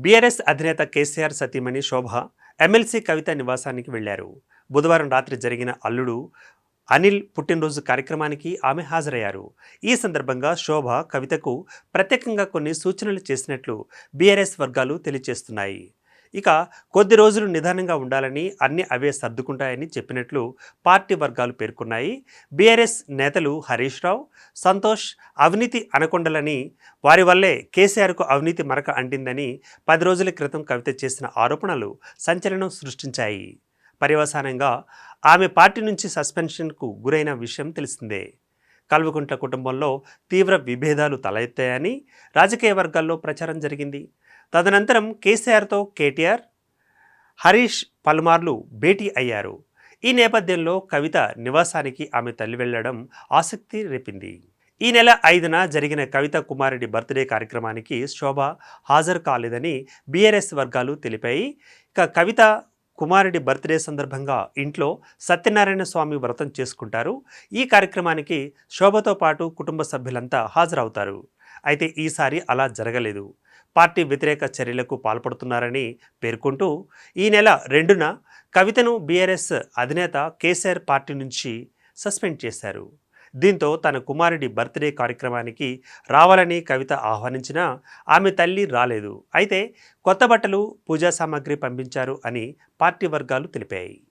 BRS అధినేత కేసీఆర్ సతీమణి శోభ MLC కవిత నివాసానికి వెళ్లారు. బుధవారం రాత్రి జరిగిన అల్లుడు అనిల్ పుట్టినరోజు కార్యక్రమానికి ఆమె హాజరయ్యారు. ఈ సందర్భంగా శోభ కవితకు ప్రత్యేకంగా కొన్ని సూచనలు చేసినట్లు బీఆర్ఎస్ వర్గాలు తెలియజేస్తున్నాయి. ఇక కొద్ది రోజులు నిదానంగా ఉండాలని, అన్ని అవే సర్దుకుంటాయని చెప్పినట్లు పార్టీ వర్గాలు పేర్కొన్నాయి. బీఆర్ఎస్ నేతలు హరీష్ రావు, సంతోష్ అవినీతి అనకొండలని, వారి వల్లే కేసీఆర్కు అవినీతి మరక అంటిందని 10 రోజుల క్రితం కవిత చేసిన ఆరోపణలు సంచలనం సృష్టించాయి. పర్యవసానంగా ఆమె పార్టీ నుంచి సస్పెన్షన్కు గురైన విషయం తెలిసిందే. కల్వకుంట్ల కుటుంబంలో తీవ్ర విభేదాలు తలెత్తాయని రాజకీయ వర్గాల్లో ప్రచారం జరిగింది. తదనంతరం కేసీఆర్తో కేటీఆర్, హరీష్ పలుమార్లు భేటీ అయ్యారు. ఈ నేపథ్యంలో కవిత నివాసానికి ఆమె తల్లి వెళ్లడం ఆసక్తి రేపింది. ఈ నెల 5న జరిగిన కవిత కుమారుడి బర్త్డే కార్యక్రమానికి శోభ హాజరు కాలేదని బీఆర్ఎస్ వర్గాలు తెలిపాయి. ఇక కవిత కుమారుడి బర్త్డే సందర్భంగా ఇంట్లో సత్యనారాయణ స్వామి వ్రతం చేసుకుంటారు. ఈ కార్యక్రమానికి శోభతో పాటు కుటుంబ సభ్యులంతా హాజరవుతారు. అయితే ఈసారి అలా జరగలేదు. పార్టీ వ్యతిరేక చర్యలకు పాల్పడుతున్నారని పేర్కొంటూ ఈ నెల 2న కవితను బీఆర్ఎస్ అధినేత కేసీఆర్ పార్టీ నుంచి సస్పెండ్ చేశారు. దీంతో తన కుమారుడి బర్త్డే కార్యక్రమానికి రావాలని కవిత ఆహ్వానించినా ఆమె తల్లి రాలేదు. అయితే కొత్త బట్టలు, పూజా సామాగ్రి పంపించారు అని పార్టీ వర్గాలు తెలిపాయి.